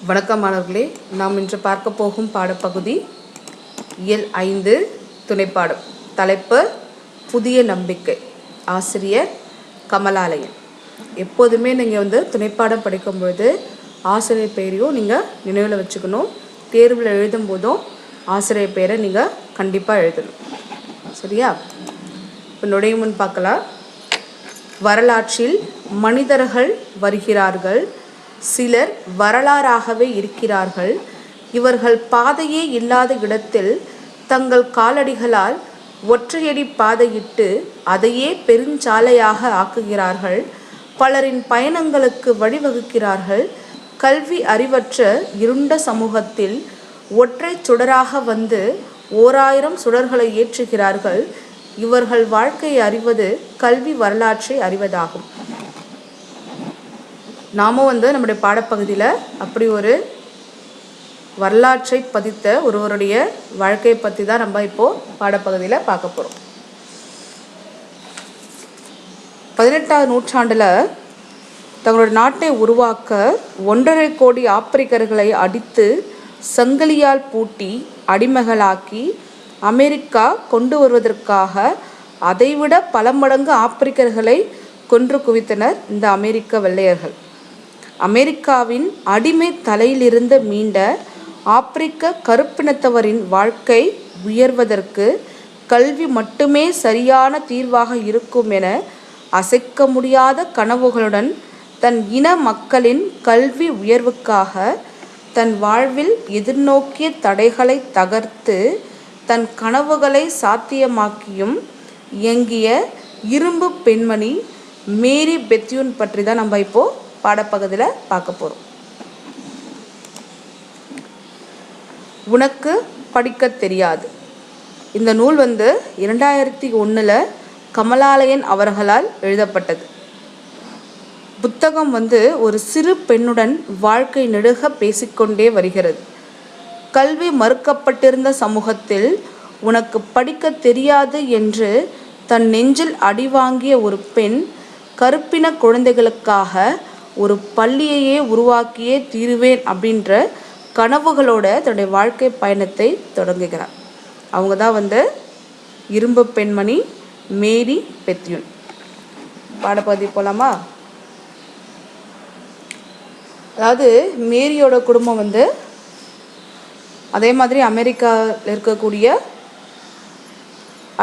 வணக்கம் மாணவர்களே, நாம் இன்று பார்க்க போகும் பாடப்பகுதி இயல் 5 துணைப்பாடம். தலைப்பு புதிய நம்பிக்கை. ஆசிரியர் கமலாலயன். எப்போதுமே நீங்கள் துணைப்பாடம் படிக்கும்பொழுது ஆசிரியர் பெயரையும் நீங்கள் நினைவில் வச்சுக்கணும். தேர்வில் எழுதும் போதும் ஆசிரியர் பெயரை நீங்கள் கண்டிப்பாக எழுதணும். சரியா? இப்போ நுழையும் முன் பார்க்கலாம். வரலாற்றில் மனிதர்கள் வருகிறார்கள், சிலர் வரலாறாகவே இருக்கிறார்கள். இவர்கள் பாதையே இல்லாத இடத்தில் தங்கள் காலடிகளால் ஒற்றையடி பாதையிட்டு அதையே பெருஞ்சாலையாக ஆக்குகிறார்கள். பலரின் பயணங்களுக்கு வழிவகுக்கிறார்கள். கல்வி அறிவற்ற இருண்ட சமூகத்தில் ஒற்றை சுடராக வந்து 1000 சுடர்களை ஏற்றுகிறார்கள். இவர்கள் வாழ்க்கையை அறிவது கல்வி வரலாற்றை அறிவதாகும். நாமும் நம்முடைய பாடப்பகுதியில் அப்படி ஒரு வரலாற்றை பதித்த ஒருவருடைய வாழ்க்கையை பற்றி தான் நம்ம இப்போது பாடப்பகுதியில் பார்க்க போகிறோம். 18ஆம் நூற்றாண்டில் தங்களுடைய நாட்டை உருவாக்க 1.5 கோடி ஆப்பிரிக்கர்களை அடித்து சங்கிலியால் பூட்டி அடிமைகளாக்கி அமெரிக்கா கொண்டு வருவதற்காக அதைவிட பல மடங்கு ஆப்பிரிக்கர்களை கொன்று குவித்தனர் இந்த அமெரிக்க வெள்ளையர்கள். அமெரிக்காவின் அடிமை தலையிலிருந்து மீண்ட ஆப்பிரிக்க கருப்பினத்தவரின் வாழ்க்கை உயர்வதற்கு கல்வி மட்டுமே சரியான தீர்வாக இருக்கும் என அசைக்க முடியாத கனவுகளுடன் தன் இன மக்களின் கல்வி உயர்வுக்காக தன் வாழ்வில் எதிர்நோக்கிய தடைகளை தகர்த்து தன் கனவுகளை சாத்தியமாக்கியும் இயங்கிய இரும்பு பெண்மணி மேரி பெத்யூன் பற்றி தான் நம்ம இப்போது பாடப்பகுதியில் பார்க்க போகிறோம். உனக்கு படிக்க தெரியாது. இந்த நூல் 2001 கமலாலயன் அவர்களால் எழுதப்பட்டது. புத்தகம் ஒரு சிறு பெண்ணுடன் வாழ்க்கை நெடுக பேசிக்கொண்டே வருகிறது. கல்வி மறுக்கப்பட்டிருந்த சமூகத்தில் உனக்கு படிக்க தெரியாது என்று தன் நெஞ்சில் அடிவாங்கிய ஒரு பெண் கருப்பின குழந்தைகளுக்காக ஒரு பள்ளியையே உருவாக்கியே தீருவேன் அப்படின்ற கனவுகளோட தன்னுடைய வாழ்க்கை பயணத்தை தொடங்குகிறார். அவங்க தான் இரும்பு பெண்மணி மேரி பெத்யூன். பாடப்பகுதி போலாமா? அதாவது மேரியோட குடும்பம் அதே மாதிரி அமெரிக்காவில் இருக்கக்கூடிய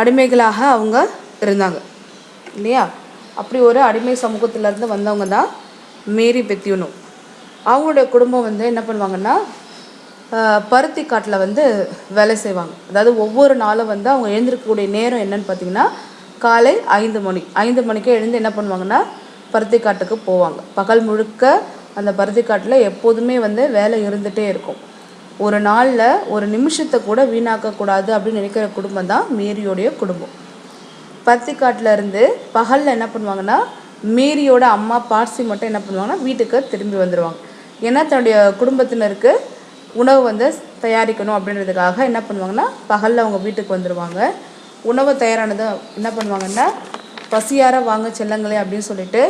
அடிமைகளாக அவங்க இருந்தாங்க இல்லையா? அப்படி ஒரு அடிமை சமூகத்திலேருந்து வந்தவங்க தான் மேரி பெத்யூனும். அவங்களுடைய குடும்பம் என்ன பண்ணுவாங்கன்னா, பருத்தி காட்டில் வேலை செய்வாங்க. அதாவது ஒவ்வொரு நாளும் அவங்க எழுந்திருக்கக்கூடிய நேரம் என்னன்னு பார்த்தீங்கன்னா, காலை 5 மணிக்கே எழுந்து என்ன பண்ணுவாங்கன்னா, பருத்தி காட்டுக்கு போவாங்க. பகல் முழுக்க அந்த பருத்தி காட்டில் எப்போதுமே வேலை இருந்துகிட்டே இருக்கும். ஒரு நாளில் ஒரு நிமிஷத்தை கூட வீணாக்கக்கூடாது அப்படின்னு நினைக்கிற குடும்பம் தான் மேரியோடைய குடும்பம். பருத்தி காட்டில் இருந்து பகலில் என்ன பண்ணுவாங்கன்னா, மேரியோட அம்மா பார்சி மட்டும் என்ன பண்ணுவாங்கன்னா வீட்டுக்கு திரும்பி வந்துடுவாங்க. ஏன்னா தன்னுடைய குடும்பத்தினருக்கு உணவு தயாரிக்கணும் அப்படின்றதுக்காக என்ன பண்ணுவாங்கன்னா பகலில் அவங்க வீட்டுக்கு வந்துடுவாங்க. உணவு தயாரானது என்ன பண்ணுவாங்கன்னா, பசியார வாங்க செல்லங்களே அப்படின்னு சொல்லிட்டு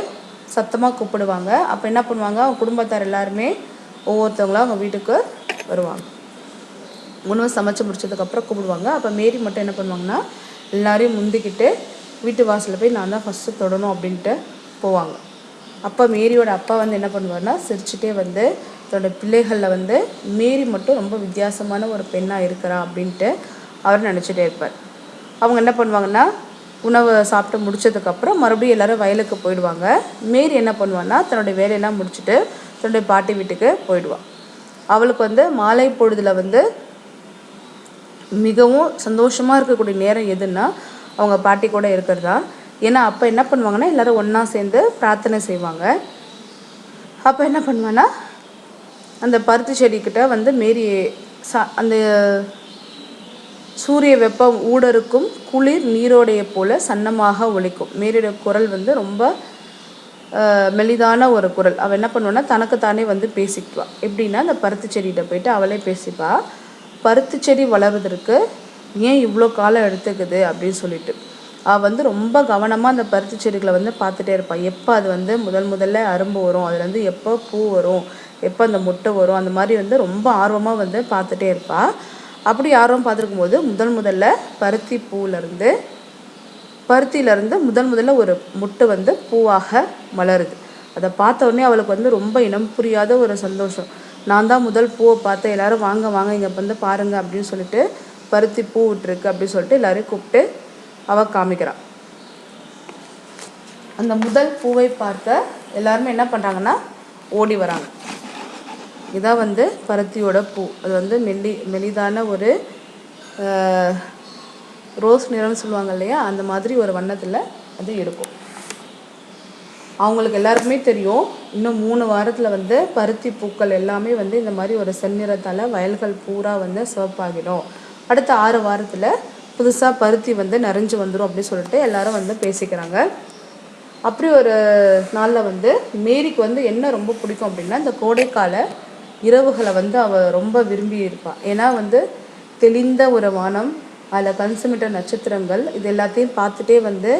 சத்தமாக கூப்பிடுவாங்க. அப்போ என்ன பண்ணுவாங்க, அவங்க குடும்பத்தார் எல்லாருமே ஒவ்வொருத்தவங்களும் அவங்க வீட்டுக்கு வருவாங்க. உணவு சமைச்சு முடிச்சதுக்கப்புறம் கூப்பிடுவாங்க. அப்போ மேரி மட்டும் என்ன பண்ணுவாங்கன்னா, எல்லாரையும் முந்திக்கிட்டு வீட்டு வாசலில் போய் நான் தான் ஃபஸ்ட்டு தொடணும் அப்படின்ட்டு போவாங்க. அப்போ மேரியோட அப்பா என்ன பண்ணுவார்னா, சிரிச்சுட்டே தன்னோட பிள்ளைகளில் மேரி மட்டும் ரொம்ப வித்தியாசமான ஒரு பெண்ணாக இருக்கிறா அப்படின்ட்டு அவர் நினச்சிட்டே இருப்பார். அவங்க என்ன பண்ணுவாங்கன்னா, உணவை சாப்பிட்டு முடிச்சதுக்கப்புறம் மறுபடியும் எல்லோரும் வயலுக்கு போயிடுவாங்க. மேரி என்ன பண்ணுவான்னா, தன்னுடைய வேலையெல்லாம் முடிச்சுட்டு தன்னுடைய பாட்டி வீட்டுக்கு போயிடுவாள். அவளுக்கு மாலை பொழுதில் மிகவும் சந்தோஷமாக இருக்கக்கூடிய நேரம் எதுன்னா அவங்க பாட்டி கூட இருக்கிறதா. ஏன்னா அப்போ என்ன பண்ணுவாங்கன்னா, எல்லோரும் ஒன்றா சேர்ந்து பிரார்த்தனை செய்வாங்க. அப்போ என்ன பண்ணுவான்னா, அந்த பருத்தி செடிக்கிட்ட மேரி அந்த சூரிய வெப்பம் ஊடருக்கும் குளிர் நீரோடைய போல் சன்னமாக ஒலிக்கும். மேரியோட குரல் ரொம்ப மெலிதான ஒரு குரல். அவள் என்ன பண்ணுவான்னா, தனக்குத்தானே பேசிக்குவாள். எப்படின்னா, அந்த பருத்தி செடிகிட்ட போயிட்டு அவளே பேசிப்பா. பருத்தி செடி வளர்வதற்கு ஏன் இவ்வளோ காலம் எடுத்துக்குது அப்படின்னு சொல்லிட்டு. வந்து ரொம்ப கவனமாக அந்த பருத்தி செடிகளை வந்து பார்த்துட்டே இருப்பாள். எப்போ அது வந்து முதல்ல அரும்பு வரும், அதுலேருந்து எப்போ பூ வரும், எப்போ அந்த முட்டை வரும், அந்த மாதிரி வந்து ரொம்ப ஆர்வமாக வந்து பார்த்துட்டே இருப்பாள். அப்படி ஆர்வம் பார்த்துருக்கும்போது முதல்ல பருத்தியிலேருந்து முதல்ல ஒரு முட்டை வந்து பூவாக மலருது. அதை பார்த்த உடனே அவளுக்கு வந்து ரொம்ப இனம் புரியாத ஒரு சந்தோஷம். நான் தான் முதல் பூவை பார்த்தேன், எல்லோரும் வாங்க வாங்க இங்கே வந்து பாருங்கள் அப்படின்னு சொல்லிட்டு பருத்தி பூ விட்டுருக்கு அப்படின்னு சொல்லிட்டு எல்லோரையும் கூப்பிட்டு அவள் காமிக்கிறாள். அந்த முதல் பூவை பார்க்க எல்லாருமே என்ன பண்ணுறாங்கன்னா ஓடி வராங்க. இதான் வந்து பருத்தியோட பூ. அது வந்து மெலிதான ஒரு ரோஸ் நிறம்னு சொல்லுவாங்க இல்லையா, அந்த மாதிரி ஒரு வண்ணத்தில் அது இருக்கும். அவங்களுக்கு எல்லாருக்குமே தெரியும், இன்னும் 3 வாரத்தில் வந்து பருத்தி பூக்கள் எல்லாமே வந்து இந்த மாதிரி ஒரு செந்நிறத்தால் வயல்கள் பூரா வந்து சிவப்பாகிடும். அடுத்த 6 வாரத்தில் புதுசாக பருத்தி வந்து நிறைஞ்சு வந்துடும் அப்படின்னு சொல்லிட்டு எல்லாரும் வந்து பேசிக்கிறாங்க. அப்படி ஒரு நாளில் வந்து மேரிக்கு வந்து என்ன ரொம்ப பிடிக்கும் அப்படின்னா, இந்த கோடைக்கால இரவுகளை வந்து அவள் ரொம்ப விரும்பி இருப்பாள். ஏன்னா வந்து தெளிந்த ஒரு வானம், அதில் கன்சுமிட்ட நட்சத்திரங்கள், இது எல்லாத்தையும் பார்த்துட்டே வந்து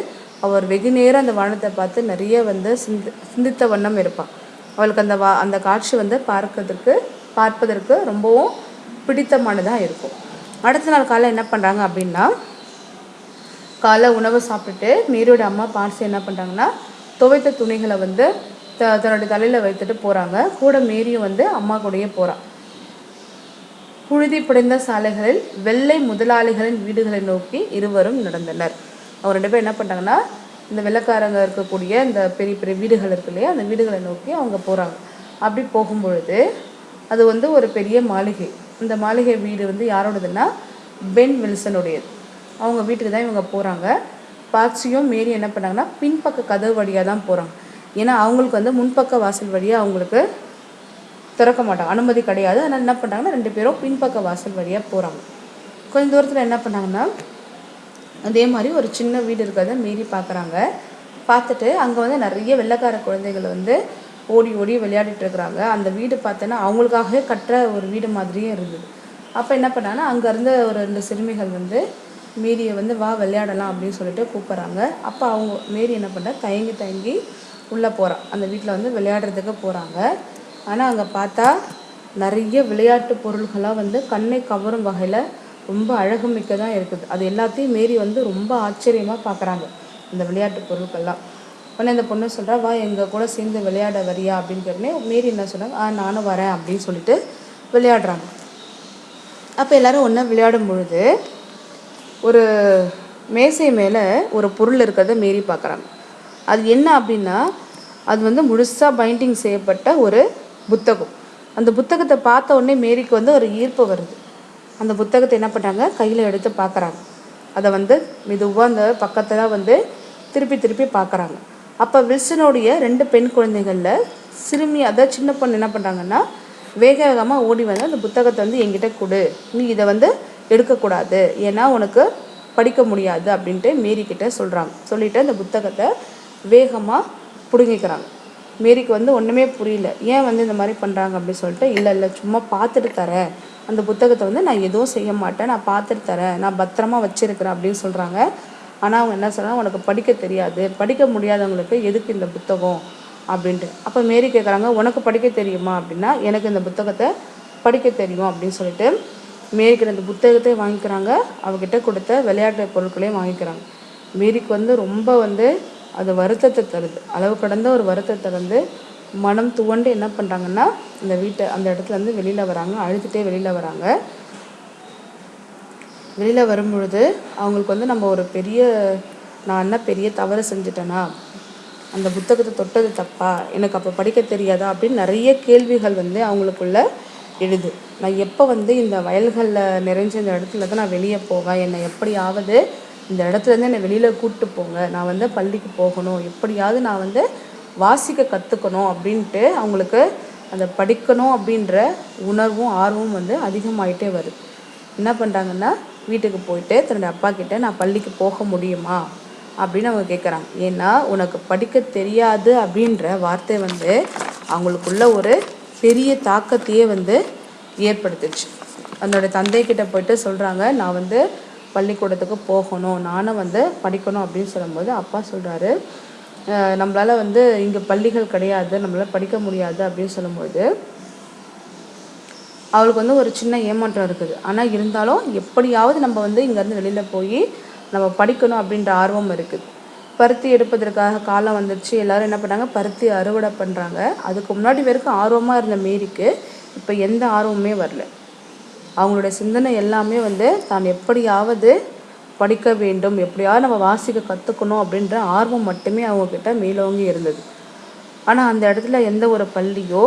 அவர் வெகு நேரம் அந்த வானத்தை பார்த்து நிறைய வந்து சிந்தித்த வண்ணம் இருப்பாள். அவளுக்கு அந்த காட்சி வந்து பார்ப்பதற்கு ரொம்பவும் பிடித்தமானதாக இருக்கும். அடுத்த நாள் காலை என்ன பண்ணுறாங்க அப்படின்னா, காலை உணவு சாப்பிட்டுட்டு மேரியோட அம்மா பார்சி என்ன பண்ணுறாங்கன்னா, துவைத்த துணிகளை வந்து தன்னுடைய தலையில் வைத்துட்டு போகிறாங்க. கூட மேரியும் வந்து அம்மா கூடயே போகிறாள். புழுதி புடைந்த சாலைகளில் வெள்ளை முதலாளிகளின் வீடுகளை நோக்கி இருவரும் நடந்தனர். அவங்க 2 பேரும் என்ன பண்ணுறாங்கன்னா, இந்த வெள்ளைக்காரங்க இருக்கக்கூடிய இந்த பெரிய பெரிய வீடுகள் இருக்கு இல்லையா, அந்த வீடுகளை நோக்கி அவங்க போகிறாங்க. அப்படி போகும்பொழுது அது வந்து ஒரு பெரிய மாளிகை. இந்த மாளிகை வீடு வந்து யாரோடதுன்னா பென் வில்சனுடையது. அவங்க வீட்டுக்கு தான் இவங்க போகிறாங்க. பார்சியும் மேரி என்ன பண்ணாங்கன்னா பின்பக்க கதவு வழியாக தான் போகிறாங்க. ஏன்னா அவங்களுக்கு வந்து முன்பக்க வாசல் வழியாக அவங்களுக்கு திறக்க மாட்டாங்க, அனுமதி கிடையாது. அதனால் என்ன பண்ணுறாங்கன்னா 2 பேரும் பின்பக்க வாசல் வழியாக போகிறாங்க. கொஞ்சம் தூரத்தில் என்ன பண்ணாங்கன்னா, அதே மாதிரி ஒரு சின்ன வீடு இருக்கிறத மீறி பார்க்குறாங்க. பார்த்துட்டு அங்கே வந்து நிறைய வெள்ளைக்கார குழந்தைகள் வந்து ஓடி ஓடி விளையாடிட்டு இருக்கிறாங்க. அந்த வீடு பார்த்தோன்னா அவங்களுக்காகவே கட்டுற ஒரு வீடு மாதிரியே இருந்தது. அப்போ என்ன பண்ணாங்கன்னா, அங்கே இருந்த ஒரு 2 சிறுமிகள் வந்து மேரியை வந்து வா விளையாடலாம் அப்படின்னு சொல்லிட்டு கூப்பிட்றாங்க. அப்போ அவங்க மேரி என்ன பண்ண தயங்கி உள்ளே போகிறான். அந்த வீட்டில் வந்து விளையாடுறதுக்கு போகிறாங்க. ஆனால் அங்கே பார்த்தா நிறைய விளையாட்டு பொருள்களாக வந்து கண்ணை கவரும் வகையில் ரொம்ப அழகுமிக்கதாக இருக்குது. அது எல்லாத்தையும் மேரி வந்து ரொம்ப ஆச்சரியமாக பார்க்குறாங்க, இந்த விளையாட்டு பொருட்கள்லாம். உடனே அந்த பொண்ணு சொல்கிறா, வா எங்கள் கூட சேர்ந்து விளையாட வரியா அப்படின்னு கேட்டோன்னே மேரி என்ன சொன்னாங்க, நானும் வரேன் அப்படின்னு சொல்லிட்டு விளையாடுறாங்க. அப்போ எல்லோரும் ஒன்றா விளையாடும் பொழுது ஒரு மேசை மேலே ஒரு பொருள் இருக்கிறத மேரி பார்க்குறாங்க. அது என்ன அப்படின்னா, அது வந்து முழுசாக பைண்டிங் செய்யப்பட்ட ஒரு புத்தகம். அந்த புத்தகத்தை பார்த்த உடனே மேரிக்கு வந்து ஒரு ஈர்ப்பு வருது. அந்த புத்தகத்தை என்ன பண்ணுறாங்க, கையில் எடுத்து பார்க்குறாங்க. அதை வந்து மெதுவாக அந்த பக்கத்தில் வந்து திருப்பி பார்க்குறாங்க. அப்போ வில்சனுடைய 2 பெண் குழந்தைகளில் சிறுமி, அதாவது சின்ன பொண்ணு என்ன பண்ணுறாங்கன்னா, வேகமாக ஓடி வந்து அந்த புத்தகத்தை வந்து என்கிட்ட கொடு, நீ இதை வந்து எடுக்கக்கூடாது, ஏன்னா உனக்கு படிக்க முடியாது அப்படின்ட்டு மேரிக்கிட்ட சொல்கிறாங்க. சொல்லிவிட்டு அந்த புத்தகத்தை வேகமாக பிடுங்கிக்கிறாங்க. மேரிக்கு வந்து ஒன்றுமே புரியல, ஏன் வந்து இந்த மாதிரி பண்ணுறாங்க அப்படின்னு சொல்லிட்டு, இல்லை சும்மா பார்த்துட்டு தரேன், அந்த புத்தகத்தை வந்து நான் எதுவும் செய்ய மாட்டேன், நான் பார்த்துட்டு தரேன், நான் பத்திரமா வச்சுருக்கிறேன் அப்படின்னு சொல்கிறாங்க. ஆனால் அவங்க என்ன சொல்கிறாங்க, உனக்கு படிக்க தெரியாது, படிக்க முடியாதவங்களுக்கு எதுக்கு இந்த புத்தகம் அப்படின்ட்டு. அப்போ மேரி கேட்குறாங்க, உனக்கு படிக்க தெரியுமா அப்படின்னா, எனக்கு இந்த புத்தகத்தை படிக்க தெரியும் அப்படின்னு சொல்லிட்டு மேரிக்கு அந்த புத்தகத்தை வாங்கிக்கிறாங்க. அவகிட்ட கொடுத்த விளையாட்டு பொருட்களையும் வாங்கிக்கிறாங்க. மேரிக்கு வந்து ரொம்ப வந்து அது வருத்தத்தை தருது, அளவு கடந்த ஒரு வருத்தத்தை வந்து மனம் துவண்டு என்ன பண்ணுறாங்கன்னா, அந்த இடத்துலேருந்து வெளியில் வராங்க. அழுதுகிட்டே வெளியில் வராங்க. வெளியில் வரும்பொழுது அவங்களுக்கு வந்து நம்ம ஒரு நான் என்ன பெரிய தவறு செஞ்சிட்டேனா, அந்த புத்தகத்தை தொட்டது தப்பா, எனக்கு அப்போ படிக்க தெரியாதா அப்படின்னு நிறைய கேள்விகள் வந்து அவங்களுக்குள்ள எழுது. நான் எப்போ வந்து இந்த வயல்களில் நிறைஞ்ச இந்த இடத்துல தான் நான் வெளியே போவேன், என்னை எப்படியாவது இந்த இடத்துலேருந்து என்னை வெளியில் கூப்பிட்டு போங்க, நான் வந்து பள்ளிக்கு போகணும், எப்படியாவது நான் வந்து வாசிக்க கற்றுக்கணும் அப்படின்ட்டு அவங்களுக்கு அந்த படிக்கணும் அப்படின்ற உணர்வும் ஆர்வமும் வந்து அதிகமாகிட்டே வருது. என்ன பண்ணுறாங்கன்னா, வீட்டுக்கு போயிட்டு தன்னுடைய அப்பா கிட்டே நான் பள்ளிக்கு போக முடியுமா அப்படின்னு அவங்க கேட்குறாங்க. ஏன்னா உனக்கு படிக்க தெரியாது அப்படின்ற வார்த்தை வந்து அவங்களுக்குள்ள ஒரு பெரிய தாக்கத்தையே வந்து ஏற்படுத்துச்சு. தன்னுடைய தந்தைக்கிட்ட போயிட்டு சொல்கிறாங்க, நான் வந்து பள்ளிக்கூடத்துக்கு போகணும், நானும் வந்து படிக்கணும் அப்படின்னு சொல்லும்போது அப்பா சொல்கிறாரு, நம்மளால் வந்து இங்கே பள்ளிகள் கிடையாது, நம்மளால் படிக்க முடியாது அப்படின்னு சொல்லும்போது அவளுக்கு வந்து ஒரு சின்ன ஏமாற்றம் இருக்குது. ஆனால் இருந்தாலும் எப்படியாவது நம்ம வந்து இங்கேருந்து வெளியில் போய் நம்ம படிக்கணும் அப்படின்ற ஆர்வம் இருக்குது. பருத்தி எடுப்பதற்காக காலம் வந்துடுச்சு. எல்லோரும் என்ன பண்ணாங்க, பருத்தி அறுவடை பண்ணுறாங்க. அதுக்கு முன்னாடி வரைக்கும் ஆர்வமாக இருந்த மேரிக்கு இப்போ எந்த ஆர்வமுமே வரல. அவங்களுடைய சிந்தனை எல்லாமே வந்து தான் எப்படியாவது படிக்க வேண்டும், எப்படியாவது நம்ம வாசிக்க கற்றுக்கணும் அப்படின்ற ஆர்வம் மட்டுமே அவங்கக்கிட்ட மேலோங்கி இருந்தது. ஆனால் அந்த இடத்துல எந்த ஒரு பள்ளியோ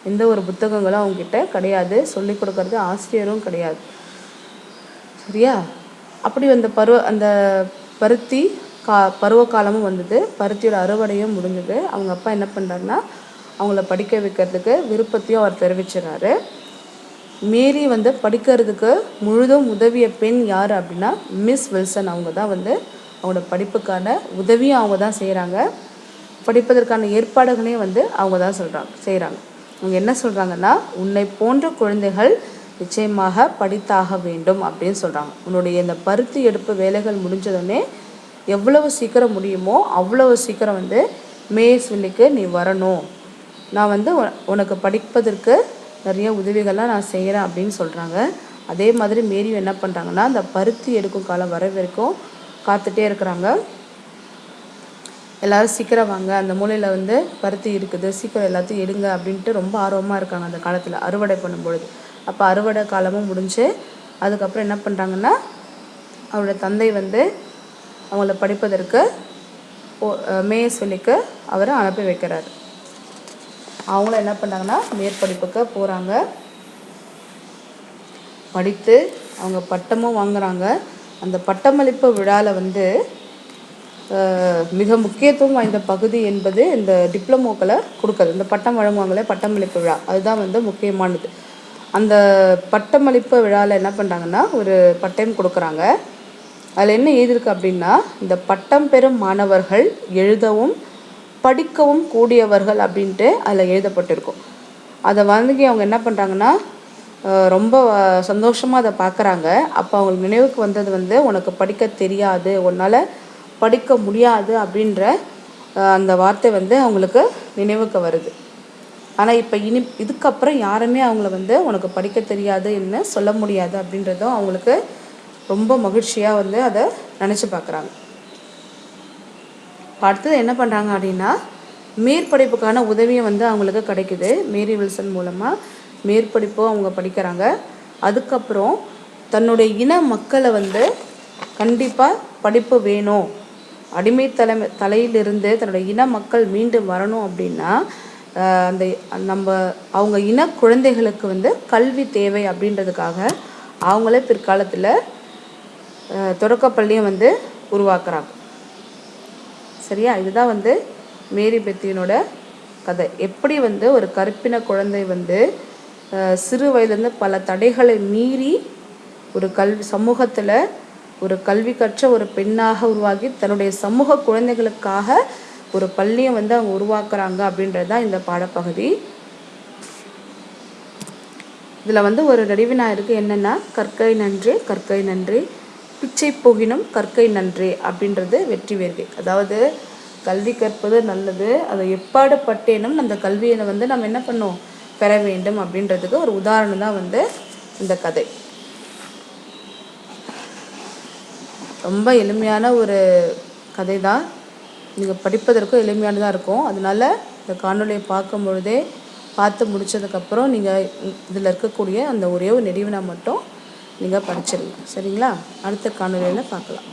எந்த ஒரு புத்தகங்களும் அவங்கக்கிட்ட கிடையாது, சொல்லிக் கொடுக்கறது ஆசிரியரும் கிடையாது. சரியா? அப்படி அந்த பருத்தி பருவ காலமும் வந்தது, பருத்தியோட அறுவடையும் முடிஞ்சது. அவங்க அப்பா என்ன பண்ணுறாருன்னா அவங்கள படிக்க வைக்கிறதுக்கு விருப்பத்தையும் அவர் தெரிவிச்சிடறாரு. மேரி வந்து படிக்கிறதுக்கு முழுதும் உதவிய பெண் யார் அப்படின்னா மிஸ் வில்சன். அவங்க தான் வந்து அவங்களோட படிப்புக்கான உதவியும் அவங்க தான் செய்கிறாங்க. படிப்பதற்கான ஏற்பாடுகளையும் வந்து அவங்க தான் செய்கிறாங்க. அவங்க என்ன சொல்கிறாங்கன்னா, உன்னை போன்ற குழந்தைகள் நிச்சயமாக படித்தாக வேண்டும் அப்படின்னு சொல்கிறாங்க. உன்னுடைய இந்த பருத்தி எடுப்பு வேலைகள் முடிஞ்சதுன்னே எவ்வளவு சீக்கிரம் முடியுமோ அவ்வளவு சீக்கிரம் வந்து மேஸ்வில்லிக்கு நீ வரணும், நான் வந்து உனக்கு படிப்பதற்கு நிறைய உதவிகள்லாம் நான் செய்கிறேன் அப்படின்னு சொல்கிறாங்க. அதே மாதிரி மேரியும் என்ன பண்ணுறாங்கன்னா, அந்த பருத்தி எடுக்கும் காலம் வர வரைக்கும் காத்துட்டே இருக்கிறாங்க. எல்லோரும் சீக்கிரம் வாங்க, அந்த மூலையில் வந்து பருத்தி இருக்குது, சீக்கிரம் எல்லாத்தையும் எடுங்க அப்படின்ட்டு ரொம்ப ஆர்வமாக இருக்காங்க அந்த காலத்தில் அறுவடை பண்ணும்பொழுது. அப்போ அறுவடை காலமும் முடிஞ்சு அதுக்கப்புறம் என்ன பண்ணுறாங்கன்னா, அவரோட தந்தை வந்து அவங்கள படிப்பதற்கு மேஸ்வில்லிக்கு அவரை அனுப்பி வைக்கிறார். அவங்களும் என்ன பண்ணுறாங்கன்னா மேற்படிப்புக்கு போகிறாங்க. படித்து அவங்க பட்டமும் வாங்குகிறாங்க. அந்த பட்டமளிப்பு விழாவில் வந்து மிக முக்கியத்துவம் வாய்ந்த பகுதி என்பது இந்த டிப்ளமோக்களை கொடுக்குறது. இந்த பட்டம் வழங்குவாங்களே பட்டமளிப்பு விழா, அதுதான் வந்து முக்கியமானது. அந்த பட்டமளிப்பு விழாவில் என்ன பண்ணுறாங்கன்னா ஒரு பட்டயம் கொடுக்குறாங்க. அதில் என்ன எழுதியிருக்கு அப்படின்னா, இந்த பட்டம் பெறும் மாணவர்கள் எழுதவும் படிக்கவும் கூடியவர்கள் அப்படின்ட்டு அதில் எழுதப்பட்டிருக்கும். அதை வாங்கி அவங்க என்ன பண்ணுறாங்கன்னா ரொம்ப சந்தோஷமாக அதை பார்க்குறாங்க. அப்போ அவங்களுக்கு நினைவுக்கு வந்தது வந்து, உனக்கு படிக்க தெரியாது, உன்னால் படிக்க முடியாது அப்படின்ற அந்த வார்த்தை வந்து அவங்களுக்கு நினைவுக்கு வருது. ஆனால் இப்போ இதுக்கப்புறம் யாருமே அவங்கள வந்து உனக்கு படிக்க தெரியாது என்ன சொல்ல முடியாது அப்படின்றதும் அவங்களுக்கு ரொம்ப மகிழ்ச்சியாக வந்து அதை நினச்சி பார்க்குறாங்க. அடுத்தது என்ன பண்ணுறாங்க அப்படின்னா, மேற்படிப்புக்கான உதவியும் வந்து அவங்களுக்கு கிடைக்குது. மேரி வில்சன் மூலமாக மேற்படிப்பும் அவங்க படிக்கிறாங்க. அதுக்கப்புறம் தன்னுடைய இன மக்களை வந்து கண்டிப்பாக படிப்பு வேணும், அடிமை தலையிலிருந்து தன்னுடைய இன மக்கள் மீண்டும் வரணும் அப்படின்னா அந்த அவங்க இன குழந்தைகளுக்கு வந்து கல்வி தேவை அப்படின்றதுக்காக அவங்களே பிற்காலத்தில் தொடக்கப்பள்ளியும் வந்து உருவாக்குறாங்க. சரியா? இதுதான் வந்து மேரி பெத்தியனோட கதை. எப்படி வந்து ஒரு கற்பின குழந்தை வந்து சிறு வயதுலேருந்து பல தடைகளை மீறி ஒரு சமூகத்தில் ஒரு கல்வி கற்ற ஒரு பெண்ணாக உருவாகி தன்னுடைய சமூக குழந்தைகளுக்காக ஒரு பள்ளியை வந்து அவங்க உருவாக்குறாங்க அப்படின்றது தான் இந்த பாடப்பகுதி. இதில் வந்து ஒரு நடிவினா இருக்குது. என்னென்னா, கற்கை நன்றே கற்கை நன்றே, பிச்சை போகினும் கற்கை நன்றே அப்படின்றது வெற்றி வேர்வை. அதாவது கல்வி கற்பது நல்லது, அதை எப்பாடு பட்டேனும் அந்த கல்வியை வந்து நம்ம என்ன பண்ணோம், பெற வேண்டும் அப்படின்றதுக்கு ஒரு உதாரணம் தான் வந்து இந்த கதை. ரொம்ப எளிமையான ஒரு கதை தான், நீங்கள் படிப்பதற்கும் எளிமையானதாக இருக்கும். அதனால் இந்த காணொலியை பார்க்கும் பொழுதே பார்த்து முடித்ததுக்கப்புறம் நீங்கள் இதில் இருக்கக்கூடிய அந்த ஒரே ஒரு நெடிவினா மட்டும் நீங்கள் படிச்சிருங்க. சரிங்களா? அடுத்த காணொலியில் பார்க்கலாம்.